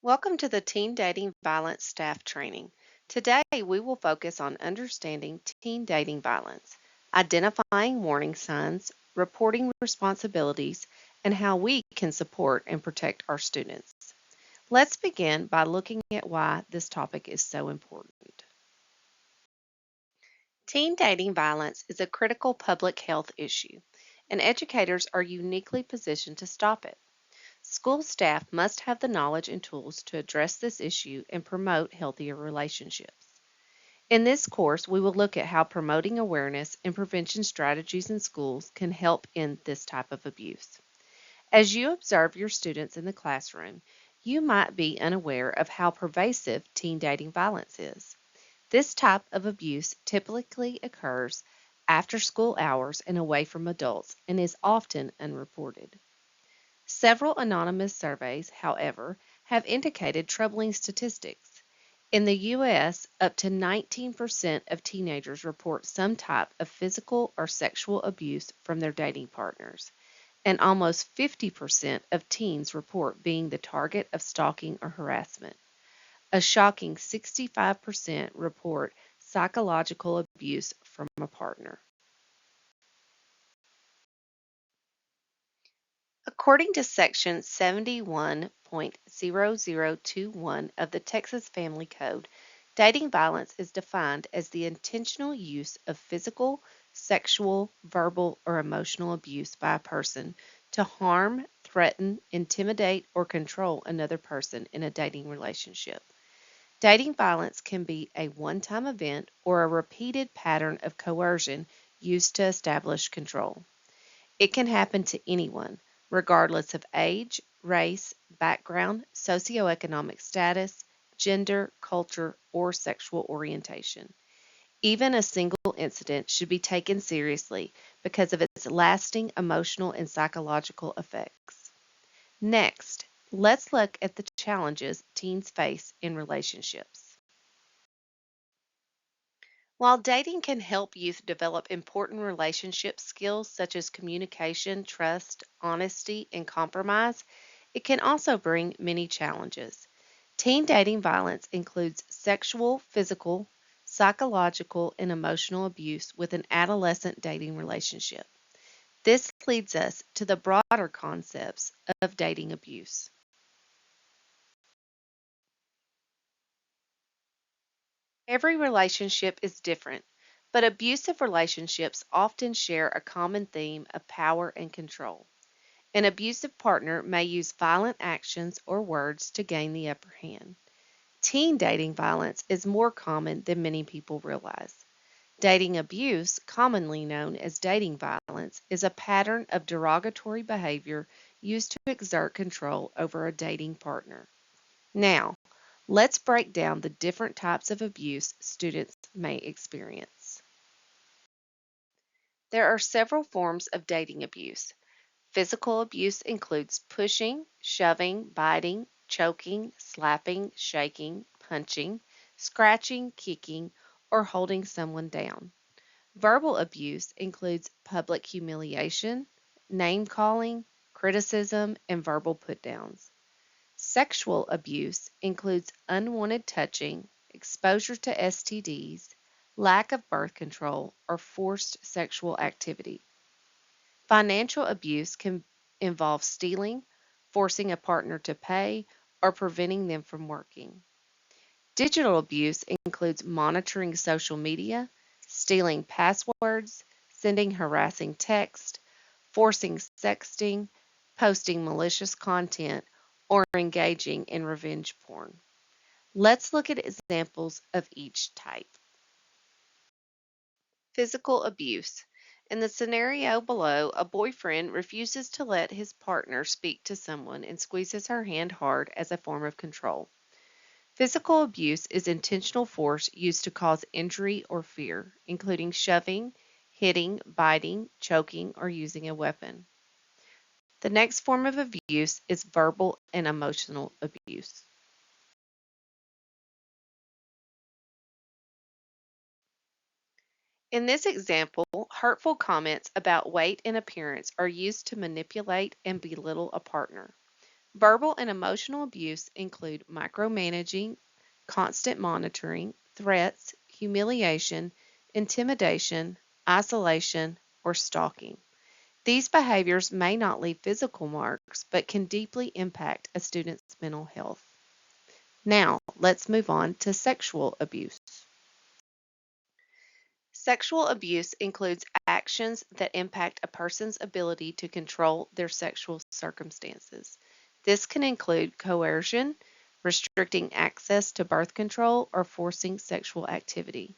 Welcome to the Teen Dating Violence Staff Training. Today, we will focus on understanding teen dating violence, identifying warning signs, reporting responsibilities, and how we can support and protect our students. Let's begin by looking at why this topic is so important. Teen dating violence is a critical public health issue, and educators are uniquely positioned to stop it. School staff must have the knowledge and tools to address this issue and promote healthier relationships. In this course, we will look at how promoting awareness and prevention strategies in schools can help in this type of abuse. As you observe your students in the classroom, you might be unaware of how pervasive teen dating violence is. This type of abuse typically occurs after school hours and away from adults and is often unreported. Several anonymous surveys, however, have indicated troubling statistics. In the U.S., up to 19% of teenagers report some type of physical or sexual abuse from their dating partners, and almost 50% of teens report being the target of stalking or harassment. A shocking 65% report psychological abuse from a partner. According to Section 71.0021 of the Texas Family Code, dating violence is defined as the intentional use of physical, sexual, verbal, or emotional abuse by a person to harm, threaten, intimidate, or control another person in a dating relationship. Dating violence can be a one-time event or a repeated pattern of coercion used to establish control. It can happen to anyone, regardless of age, race, background, socioeconomic status, gender, culture, or sexual orientation. Even a single incident should be taken seriously because of its lasting emotional and psychological effects. Next, let's look at the challenges teens face in relationships. While dating can help youth develop important relationship skills such as communication, trust, honesty, and compromise, it can also bring many challenges. Teen dating violence includes sexual, physical, psychological, and emotional abuse with an adolescent dating relationship. This leads us to the broader concepts of dating abuse. Every relationship is different, but abusive relationships often share a common theme of power and control. An abusive partner may use violent actions or words to gain the upper hand. Teen dating violence is more common than many people realize. Dating abuse, commonly known as dating violence, is a pattern of derogatory behavior used to exert control over a dating partner. Now, let's break down the different types of abuse students may experience. There are several forms of dating abuse. Physical abuse includes pushing, shoving, biting, choking, slapping, shaking, punching, scratching, kicking, or holding someone down. Verbal abuse includes public humiliation, name calling, criticism, and verbal put downs. Sexual abuse includes unwanted touching, exposure to STDs, lack of birth control, or forced sexual activity. Financial abuse can involve stealing, forcing a partner to pay, or preventing them from working. Digital abuse includes monitoring social media, stealing passwords, sending harassing text, forcing sexting, posting malicious content, or engaging in revenge porn. Let's look at examples of each type. Physical abuse. In the scenario below, a boyfriend refuses to let his partner speak to someone and squeezes her hand hard as a form of control. Physical abuse is intentional force used to cause injury or fear, including shoving, hitting, biting, choking, or using a weapon. The next form of abuse is verbal and emotional abuse. In this example, hurtful comments about weight and appearance are used to manipulate and belittle a partner. Verbal and emotional abuse include micromanaging, constant monitoring, threats, humiliation, intimidation, isolation, or stalking. These behaviors may not leave physical marks, but can deeply impact a student's mental health. Now, let's move on to sexual abuse. Sexual abuse includes actions that impact a person's ability to control their sexual circumstances. This can include coercion, restricting access to birth control, or forcing sexual activity.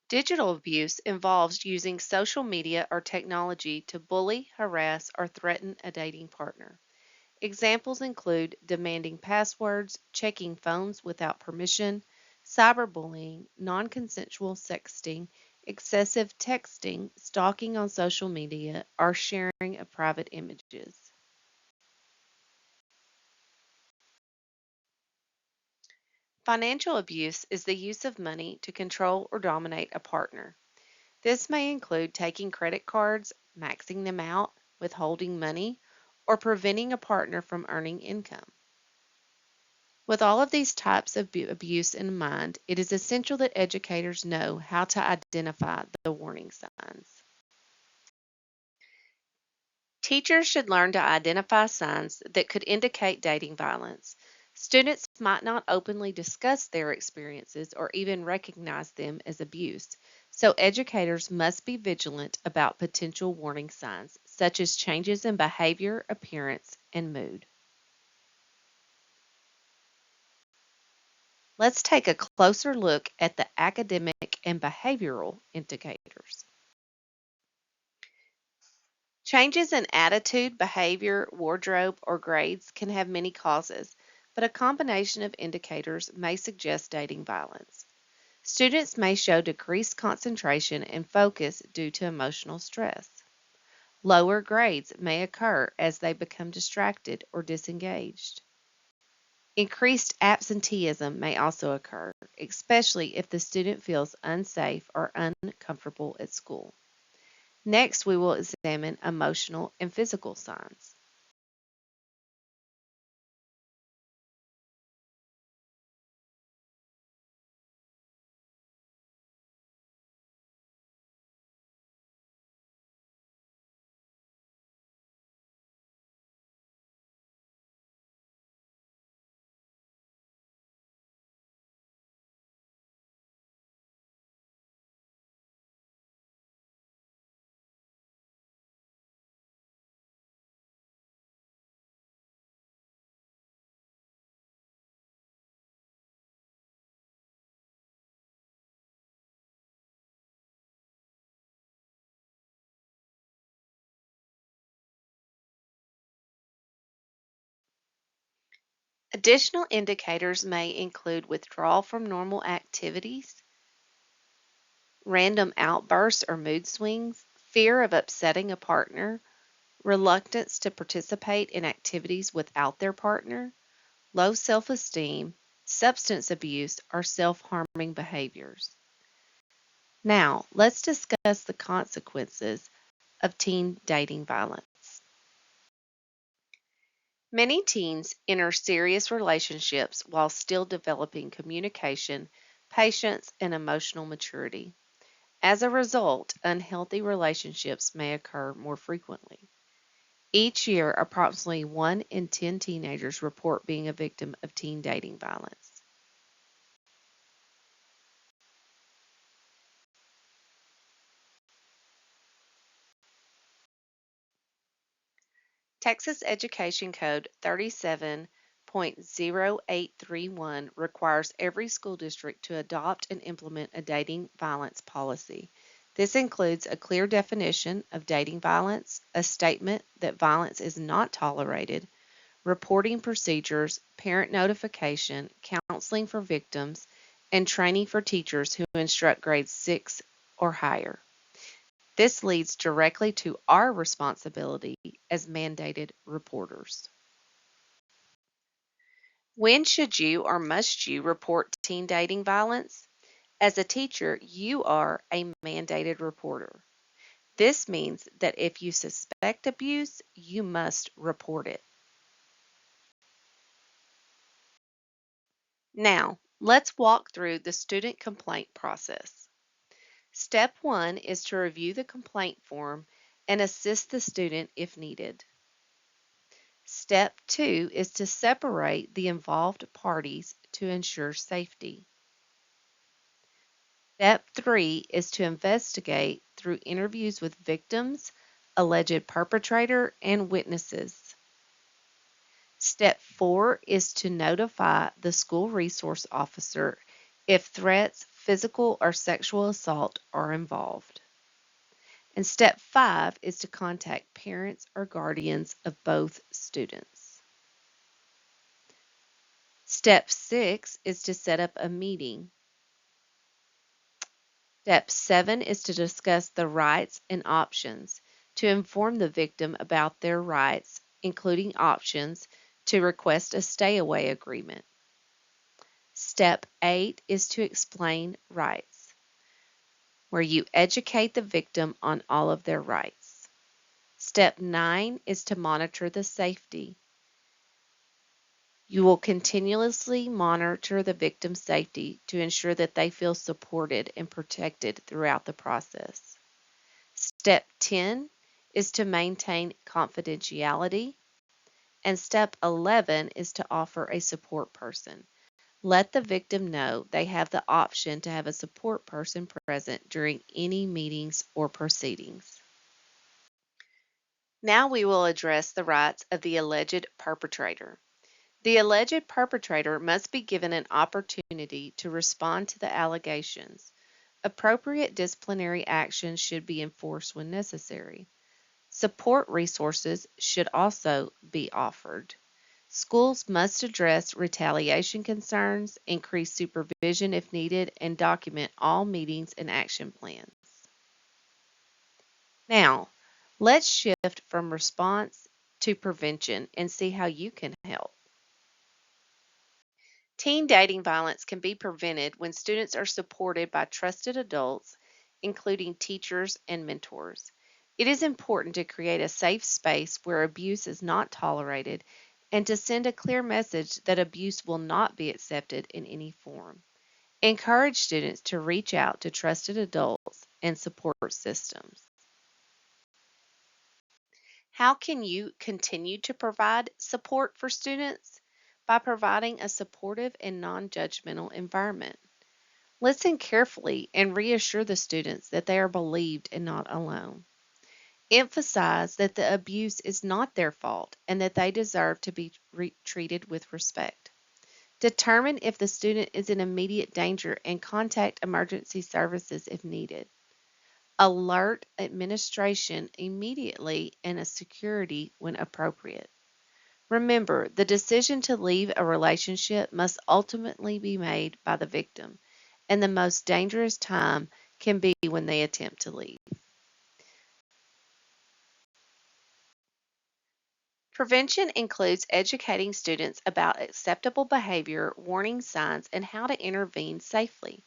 Digital abuse involves using social media or technology to bully, harass, or threaten a dating partner. Examples include demanding passwords, checking phones without permission, cyberbullying, non-consensual sexting, excessive texting, stalking on social media, or sharing of private images. Financial abuse is the use of money to control or dominate a partner. This may include taking credit cards, maxing them out, withholding money, or preventing a partner from earning income. With all of these types of abuse in mind, it is essential that educators know how to identify the warning signs. Teachers should learn to identify signs that could indicate dating violence. Students might not openly discuss their experiences or even recognize them as abuse, so educators must be vigilant about potential warning signs, such as changes in behavior, appearance, and mood. Let's take a closer look at the academic and behavioral indicators. Changes in attitude, behavior, wardrobe, or grades can have many causes, but a combination of indicators may suggest dating violence. Students may show decreased concentration and focus due to emotional stress. Lower grades may occur as they become distracted or disengaged. Increased absenteeism may also occur, especially if the student feels unsafe or uncomfortable at school. Next, we will examine emotional and physical signs. Additional indicators may include withdrawal from normal activities, random outbursts or mood swings, fear of upsetting a partner, reluctance to participate in activities without their partner, low self esteem, substance abuse, or self harming behaviors. Now, let's discuss the consequences of teen dating violence. Many teens enter serious relationships while still developing communication, patience, and emotional maturity. As a result, unhealthy relationships may occur more frequently. Each year, approximately 1 in 10 teenagers report being a victim of teen dating violence. Texas Education Code 37.0831 requires every school district to adopt and implement a dating violence policy. This includes a clear definition of dating violence, a statement that violence is not tolerated, reporting procedures, parent notification, counseling for victims, and training for teachers who instruct grades 6 or higher. This leads directly to our responsibility as mandated reporters. When should you or must you report teen dating violence? As a teacher, you are a mandated reporter. This means that if you suspect abuse, you must report it. Now, let's walk through the student complaint process. Step 1 is to review the complaint form and assist the student if needed. Step 2 is to separate the involved parties to ensure safety. Step 3 is to investigate through interviews with victims, alleged perpetrator, and witnesses. Step 4 is to notify the school resource officer if threats, physical or sexual assault are involved. And step 5 is to contact parents or guardians of both students. Step 6 is to set up a meeting. Step 7 is to discuss the rights and options, to inform the victim about their rights, including options to request a stay-away agreement. Step 8 is to explain rights, where you educate the victim on all of their rights. Step 9 is to monitor the safety. You will continuously monitor the victim's safety to ensure that they feel supported and protected throughout the process. Step 10 is to maintain confidentiality. And step 11 is to offer a support person. Let the victim know they have the option to have a support person present during any meetings or proceedings. Now we will address the rights of the alleged perpetrator. The alleged perpetrator must be given an opportunity to respond to the allegations. Appropriate disciplinary action should be enforced when necessary. Support resources should also be offered. Schools must address retaliation concerns, increase supervision if needed, and document all meetings and action plans. Now, let's shift from response to prevention and see how you can help. Teen dating violence can be prevented when students are supported by trusted adults, including teachers and mentors. It is important to create a safe space where abuse is not tolerated and to send a clear message that abuse will not be accepted in any form. Encourage students to reach out to trusted adults and support systems. How can you continue to provide support for students? By providing a supportive and non-judgmental environment. Listen carefully and reassure the students that they are believed and not alone. Emphasize that the abuse is not their fault and that they deserve to be treated with respect. Determine if the student is in immediate danger and contact emergency services if needed. Alert administration immediately and a security when appropriate. Remember, the decision to leave a relationship must ultimately be made by the victim, and the most dangerous time can be when they attempt to leave. Prevention includes educating students about acceptable behavior, warning signs, and how to intervene safely.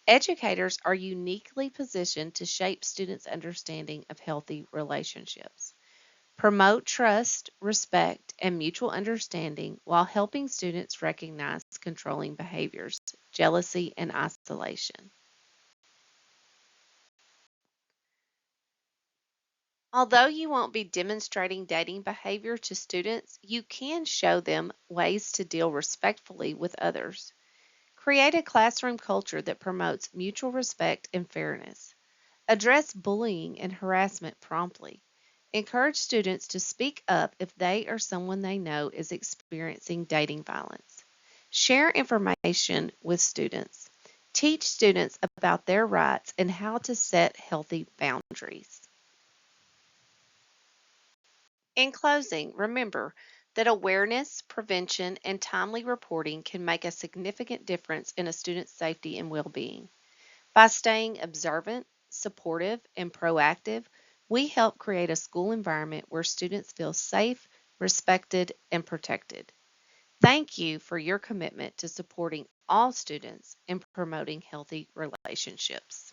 Educators are uniquely positioned to shape students' understanding of healthy relationships. Promote trust, respect, and mutual understanding while helping students recognize controlling behaviors, jealousy, and isolation. Although you won't be demonstrating dating behavior to students, you can show them ways to deal respectfully with others. Create a classroom culture that promotes mutual respect and fairness. Address bullying and harassment promptly. Encourage students to speak up if they or someone they know is experiencing dating violence. Share information with students. Teach students about their rights and how to set healthy boundaries. In closing, remember that awareness, prevention, and timely reporting can make a significant difference in a student's safety and well-being. By staying observant, supportive, and proactive, we help create a school environment where students feel safe, respected, and protected. Thank you for your commitment to supporting all students and promoting healthy relationships.